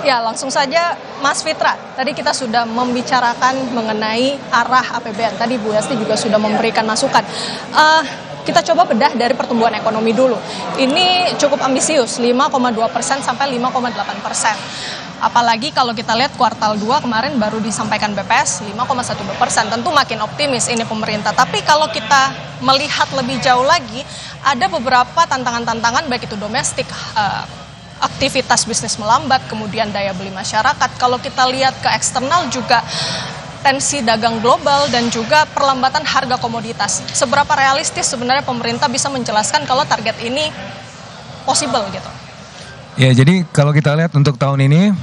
Ya, langsung saja Mas Fitra. Tadi kita sudah membicarakan mengenai arah APBN. Tadi Bu Yasti juga sudah memberikan masukan. Kita coba bedah dari pertumbuhan ekonomi dulu. Ini cukup ambisius, 5,2% sampai 5,8%. Apalagi kalau kita lihat kuartal 2 kemarin baru disampaikan BPS 5,12%. Tentu makin optimis ini pemerintah. Tapi kalau kita melihat lebih jauh lagi, ada beberapa tantangan-tantangan baik itu domestik, aktivitas bisnis melambat, kemudian daya beli masyarakat. Kalau kita lihat ke eksternal juga tensi dagang global dan juga perlambatan harga komoditas. Seberapa realistis sebenarnya pemerintah bisa menjelaskan kalau target ini possible gitu? Ya, jadi kalau kita lihat untuk tahun ini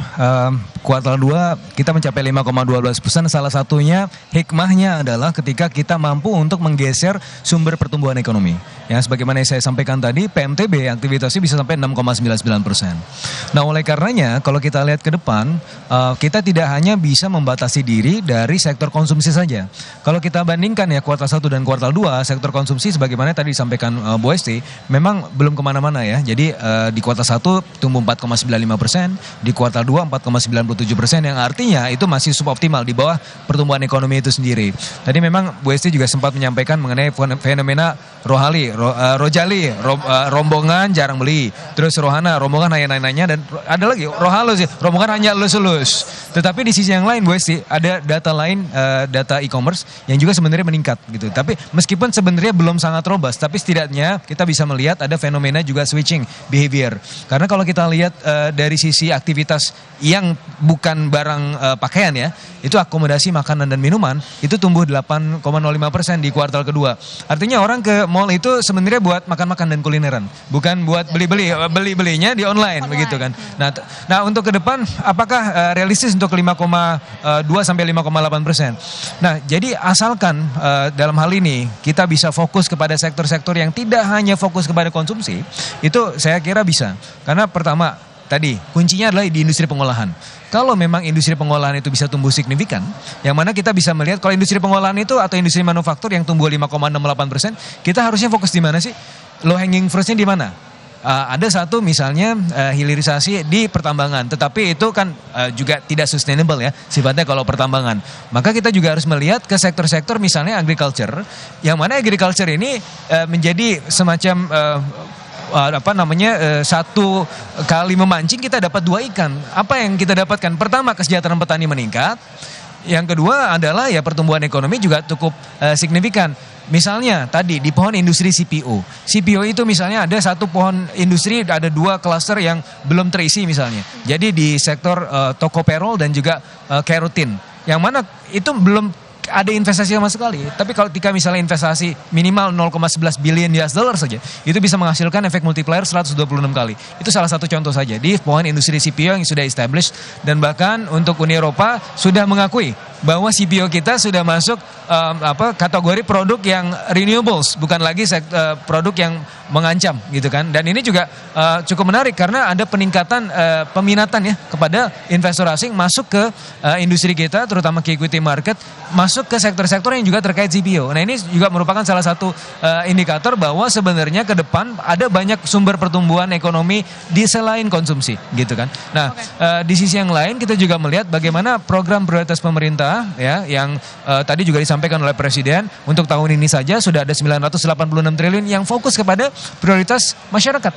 kuartal 2 kita mencapai 5,12%. Salah satunya hikmahnya adalah ketika kita mampu untuk menggeser sumber pertumbuhan ekonomi. Ya, sebagaimana yang saya sampaikan tadi, PMTB aktivitasnya bisa sampai 6,99%. Nah, oleh karenanya kalau kita lihat ke depan, kita tidak hanya bisa membatasi diri dari sektor konsumsi saja. Kalau kita bandingkan ya kuartal 1 dan kuartal 2, sektor konsumsi sebagaimana tadi disampaikan Bu Esti, memang belum kemana-mana ya. Jadi di kuartal 1 tumbuh 4,95%, di kuartal 2 4,97%, yang artinya itu masih suboptimal di bawah pertumbuhan ekonomi itu sendiri. Tadi memang Bu Esti juga sempat menyampaikan mengenai fenomena rojali, rombongan jarang beli, terus rohana, rombongan hanya nanya-nanya, dan ada lagi rohalo sih, rombongan hanya elus-elus. Tetapi di sisi yang lain Bu Esti, ada data lain, data e-commerce yang juga sebenarnya meningkat gitu. Tapi meskipun sebenarnya belum sangat robust, tapi setidaknya kita bisa melihat ada fenomena juga switching behavior. Karena kalau kita lihat dari sisi aktivitas yang bukan barang pakaian ya, itu akomodasi makanan dan minuman itu tumbuh 8,05% di kuartal kedua. Artinya orang ke mall itu sebenarnya buat makan-makan dan kulineran, bukan buat beli-belinya di online begitu kan. Nah untuk ke depan apakah realistis untuk 5,2 sampai 5,8%? Nah, jadi asalkan dalam hal ini kita bisa fokus kepada sektor-sektor yang tidak hanya fokus kepada konsumsi, itu saya kira bisa. Karena pertama, tadi kuncinya adalah di industri pengolahan. Kalau memang industri pengolahan itu bisa tumbuh signifikan, yang mana kita bisa melihat kalau industri pengolahan itu atau industri manufaktur yang tumbuh 5,68%, kita harusnya fokus di mana sih? Low hanging fruitnya di mana? Ada satu misalnya hilirisasi di pertambangan, tetapi itu kan juga tidak sustainable ya sifatnya kalau pertambangan. Maka kita juga harus melihat ke sektor-sektor misalnya agriculture, yang mana agriculture ini menjadi semacam satu kali memancing kita dapat 2 ikan. Apa yang kita dapatkan? Pertama, kesejahteraan petani meningkat. Yang kedua adalah ya pertumbuhan ekonomi juga cukup signifikan. Misalnya tadi di pohon industri CPO. CPO itu misalnya ada satu pohon industri, ada 2 klaster yang belum terisi misalnya. Jadi di sektor tocopherol dan juga keratin. Yang mana itu belum ada investasi sama sekali. Tapi kalau ketika misalnya investasi minimal 0,11 billion US dollar saja, itu bisa menghasilkan efek multiplier 126 kali. Itu salah satu contoh saja di pohon industri CPO yang sudah established, dan bahkan untuk Uni Eropa sudah mengakui bahwa CPO kita sudah masuk kategori produk yang renewables, bukan lagi produk yang mengancam gitu kan. Dan ini juga cukup menarik karena ada peningkatan peminatan ya kepada investor asing masuk ke industri kita, terutama ke equity market, masuk ke sektor-sektor yang juga terkait CPO. Nah, ini juga merupakan salah satu indikator bahwa sebenarnya ke depan ada banyak sumber pertumbuhan ekonomi di selain konsumsi gitu kan. Nah, di sisi yang lain kita juga melihat bagaimana program prioritas pemerintah ya yang tadi juga disampaikan oleh Presiden. Untuk tahun ini saja sudah ada 986 triliun yang fokus kepada prioritas masyarakat.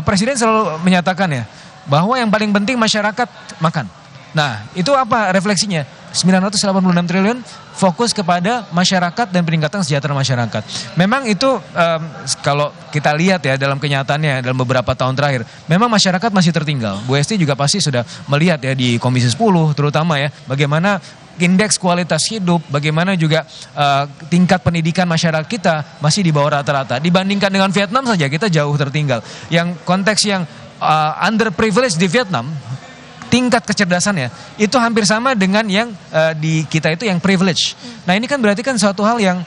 Presiden selalu menyatakan ya bahwa yang paling penting masyarakat makan. Nah, itu apa refleksinya? 986 triliun fokus kepada masyarakat dan peningkatan kesejahteraan masyarakat. Memang itu kalau kita lihat ya dalam kenyataannya dalam beberapa tahun terakhir, memang masyarakat masih tertinggal. Bu Esti juga pasti sudah melihat ya di Komisi 10 terutama ya, bagaimana indeks kualitas hidup, bagaimana juga tingkat pendidikan masyarakat kita masih di bawah rata-rata. Dibandingkan dengan Vietnam saja kita jauh tertinggal. Yang konteks yang underprivileged di Vietnam, tingkat kecerdasannya itu hampir sama dengan yang di kita itu yang privilege. Nah, ini kan berarti kan suatu hal yang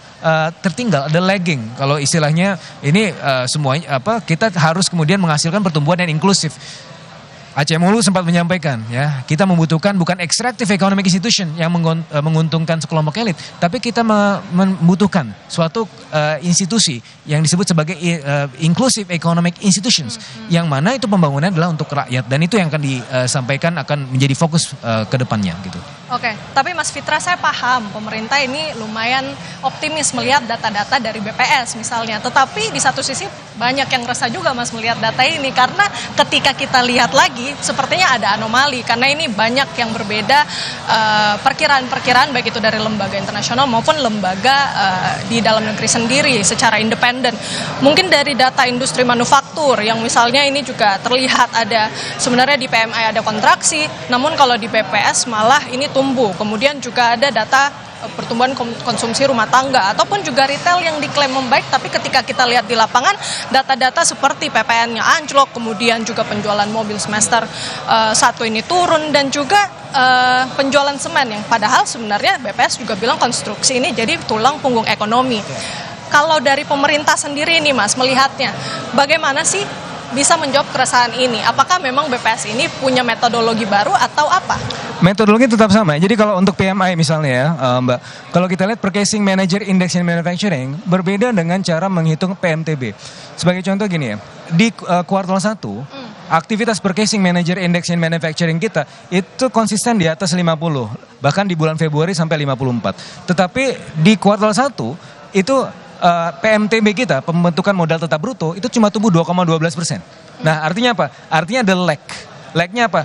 tertinggal, ada lagging. Kalau istilahnya ini semuanya kita harus kemudian menghasilkan pertumbuhan yang inklusif. Aceh Mulu sempat menyampaikan ya, kita membutuhkan bukan extractive economic institution yang menguntungkan sekelompok elit, tapi kita membutuhkan suatu institusi yang disebut sebagai inclusive economic institutions, yang mana itu pembangunan adalah untuk rakyat, dan itu yang akan disampaikan akan menjadi fokus ke depannya gitu. Oke, tapi Mas Fitra, saya paham pemerintah ini lumayan optimis melihat data-data dari BPS misalnya. Tetapi di satu sisi banyak yang resah juga Mas melihat data ini, karena ketika kita lihat lagi sepertinya ada anomali, karena ini banyak yang berbeda perkiraan-perkiraan baik itu dari lembaga internasional maupun lembaga di dalam negeri sendiri secara independen. Mungkin dari data industri manufaktur yang misalnya ini juga terlihat ada sebenarnya di PMI ada kontraksi, namun kalau di BPS malah ini tumbuh. Kemudian juga ada data pertumbuhan konsumsi rumah tangga ataupun juga retail yang diklaim membaik, tapi ketika kita lihat di lapangan data-data seperti PPN-nya anjlok, kemudian juga penjualan mobil semester 1 ini turun, dan juga penjualan semen yang padahal sebenarnya BPS juga bilang konstruksi ini jadi tulang punggung ekonomi. Kalau dari pemerintah sendiri nih Mas melihatnya, bagaimana sih bisa menjawab keresahan ini? Apakah memang BPS ini punya metodologi baru atau apa? Metodologi tetap sama. Jadi kalau untuk PMI misalnya ya, Mbak, kalau kita lihat Purchasing Manager Index in Manufacturing berbeda dengan cara menghitung PMTB. Sebagai contoh gini ya, di kuartal 1, aktivitas Purchasing Manager Index in Manufacturing kita itu konsisten di atas 50, bahkan di bulan Februari sampai 54. Tetapi di kuartal 1 itu PMTB kita, pembentukan modal tetap bruto, itu cuma tumbuh 2,12%. Nah, artinya apa? Artinya ada lag. Lagnya apa?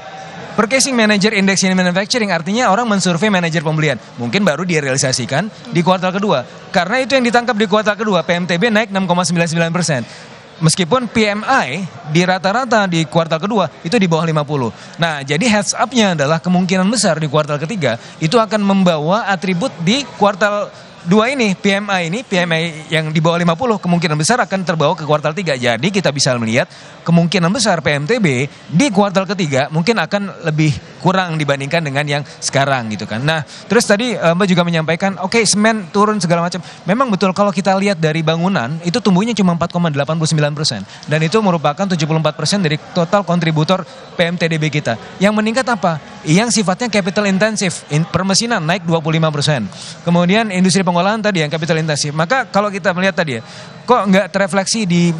Purchasing Manager Index in Manufacturing artinya orang mensurvei manajer pembelian. Mungkin baru direalisasikan di kuartal kedua. Karena itu yang ditangkap di kuartal kedua, PMTB naik 6,99%. Meskipun PMI di rata-rata di kuartal kedua itu di bawah 50. Nah, jadi heads up-nya adalah kemungkinan besar di kuartal ketiga itu akan membawa atribut di kuartal 2 ini, PMI yang di bawah 50 kemungkinan besar akan terbawa ke kuartal 3. Jadi kita bisa melihat kemungkinan besar PMTB di kuartal ketiga mungkin akan lebih kurang dibandingkan dengan yang sekarang gitu kan. Nah, terus tadi Mbak juga menyampaikan, oke, semen turun segala macam. Memang betul kalau kita lihat dari bangunan itu tumbuhnya cuma 4,89%. Dan itu merupakan 74% dari total kontributor PMTDB kita. Yang meningkat apa? Yang sifatnya capital intensif, permesinan naik 25%. Kemudian industri pengolahan tadi yang capital intensif. Maka kalau kita melihat tadi ya, kok nggak terefleksi di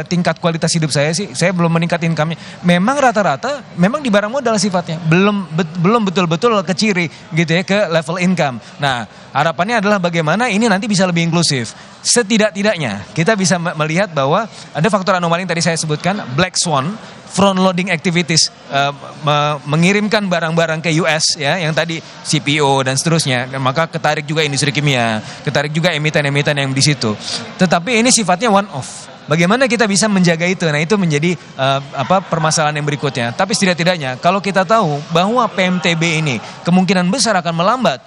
tingkat kualitas hidup saya sih? Saya belum meningkat income-nya. Memang rata-rata memang di barang modal sifatnya, belum betul-betul ke ciri gitu ya, ke level income. Nah, harapannya adalah bagaimana ini nanti bisa lebih inklusif. Setidak-tidaknya kita bisa melihat bahwa ada faktor anomali yang tadi saya sebutkan, black swan, front loading activities, mengirimkan barang-barang ke US ya, yang tadi CPO dan seterusnya, maka ketarik juga industri kimia, ketarik juga emiten-emiten yang di situ. Tetapi ini sifatnya one off. Bagaimana kita bisa menjaga itu? Nah, itu menjadi permasalahan yang berikutnya. Tapi setidak-tidaknya kalau kita tahu bahwa PMTB ini kemungkinan besar akan melambat,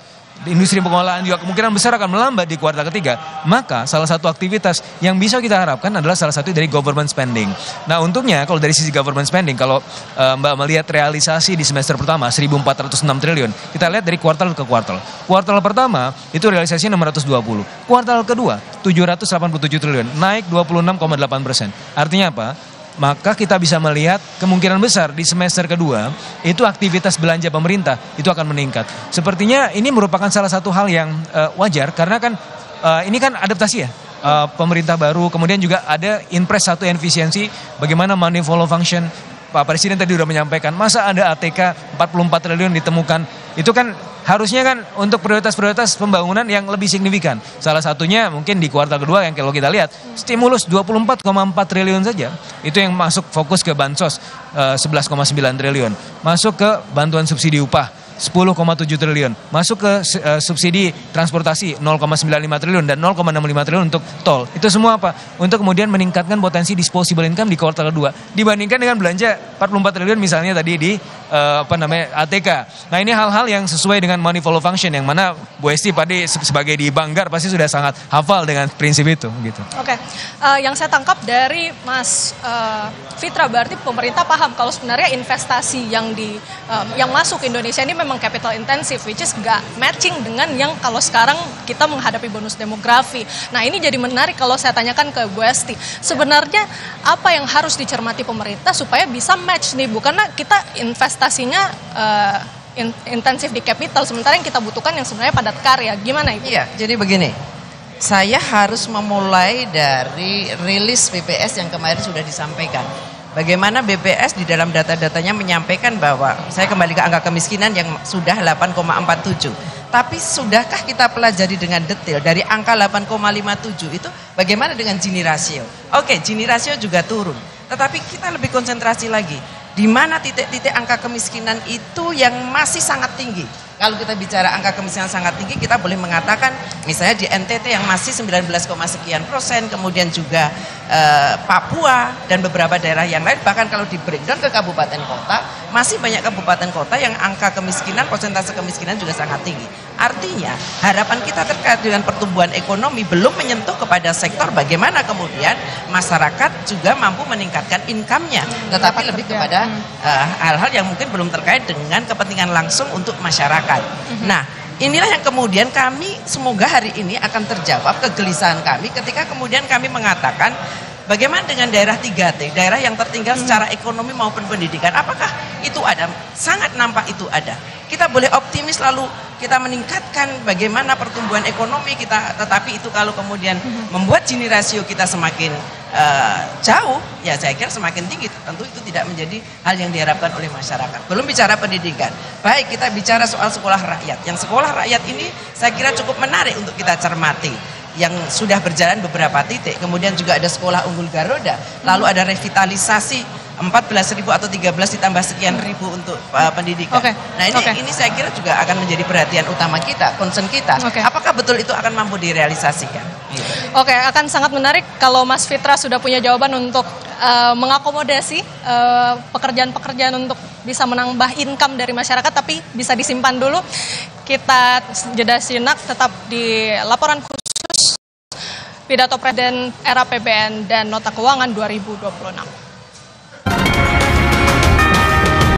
industri pengolahan juga kemungkinan besar akan melambat di kuartal ketiga, maka salah satu aktivitas yang bisa kita harapkan adalah salah satu dari government spending. Nah, untungnya kalau dari sisi government spending, kalau Mbak melihat realisasi di semester pertama 1.406 triliun, kita lihat dari kuartal ke kuartal. Kuartal pertama itu realisasi 620, kuartal kedua 787 triliun, naik 26,8%. Artinya apa? Maka kita bisa melihat kemungkinan besar di semester kedua itu aktivitas belanja pemerintah itu akan meningkat. Sepertinya ini merupakan salah satu hal yang wajar, karena kan ini kan adaptasi ya, pemerintah baru, kemudian juga ada Inpres 1 efisiensi, bagaimana money follow function. Pak Presiden tadi sudah menyampaikan, masa ada ATK 44 triliun ditemukan, itu kan harusnya kan untuk prioritas-prioritas pembangunan yang lebih signifikan. Salah satunya mungkin di kuartal kedua yang kalau kita lihat, stimulus 24,4 triliun saja, itu yang masuk fokus ke bansos 11,9 triliun, masuk ke bantuan subsidi upah 10,7 triliun, masuk ke subsidi transportasi 0,95 triliun dan 0,65 triliun untuk tol. Itu semua apa? Untuk kemudian meningkatkan potensi disposable income di kuartal kedua dibandingkan dengan belanja 44 triliun misalnya tadi di ATK. Nah, ini hal-hal yang sesuai dengan money follow function, yang mana Bu Esti tadi sebagai di Banggar pasti sudah sangat hafal dengan prinsip itu gitu. Oke. Yang saya tangkap dari Mas Fitra, berarti pemerintah paham kalau sebenarnya investasi yang masuk ke Indonesia ini memang capital intensif, which is gak matching dengan yang kalau sekarang kita menghadapi bonus demografi. Nah ini jadi menarik kalau saya tanyakan ke Bu Esti, sebenarnya apa yang harus dicermati pemerintah supaya bisa match nih Bu, karena kita investasinya intensif di capital, sementara yang kita butuhkan yang sebenarnya padat karya. Gimana Ibu? Iya, jadi begini, saya harus memulai dari rilis BPS yang kemarin sudah disampaikan. Bagaimana BPS di dalam data-datanya menyampaikan bahwa, saya kembali ke angka kemiskinan yang sudah 8,47. Tapi sudahkah kita pelajari dengan detail dari angka 8,57 itu bagaimana dengan Gini rasio? Oke, Gini rasio juga turun. Tetapi kita lebih konsentrasi lagi. Di mana titik-titik angka kemiskinan itu yang masih sangat tinggi. Kalau kita bicara angka kemiskinan sangat tinggi, kita boleh mengatakan misalnya di NTT yang masih 19, sekian %, kemudian juga Papua dan beberapa daerah yang lain, bahkan kalau di breakdown ke kabupaten kota, masih banyak kabupaten kota yang angka kemiskinan, persentase kemiskinan juga sangat tinggi. Artinya harapan kita terkait dengan pertumbuhan ekonomi belum menyentuh kepada sektor bagaimana kemudian masyarakat juga mampu meningkatkan income-nya, tetapi lebih kepada hal-hal yang mungkin belum terkait dengan kepentingan langsung untuk masyarakat. Nah, inilah yang kemudian kami semoga hari ini akan terjawab kegelisahan kami ketika kemudian kami mengatakan bagaimana dengan daerah 3T, daerah yang tertinggal secara ekonomi maupun pendidikan. Apakah itu ada? Sangat nampak itu ada. Kita boleh optimis lalu kita meningkatkan bagaimana pertumbuhan ekonomi kita, tetapi itu kalau kemudian membuat Gini rasio kita semakin jauh, ya saya kira semakin tinggi. Tentu itu tidak menjadi hal yang diharapkan oleh masyarakat. Belum bicara pendidikan. Baik, kita bicara soal sekolah rakyat. Yang sekolah rakyat ini saya kira cukup menarik untuk kita cermati. Yang sudah berjalan beberapa titik. Kemudian juga ada sekolah unggul Garuda. Lalu ada revitalisasi 14.000 atau 13 ditambah sekian ribu untuk pendidikan. Nah ini saya kira juga akan menjadi perhatian utama kita, concern kita. Apakah betul itu akan mampu direalisasikan? Gitu. Oke, akan sangat menarik kalau Mas Fitra sudah punya jawaban untuk mengakomodasi pekerjaan-pekerjaan untuk bisa menambah income dari masyarakat, tapi bisa disimpan dulu. Kita jeda sinak tetap di laporan khusus pidato Presiden era APBN dan Nota Keuangan 2026.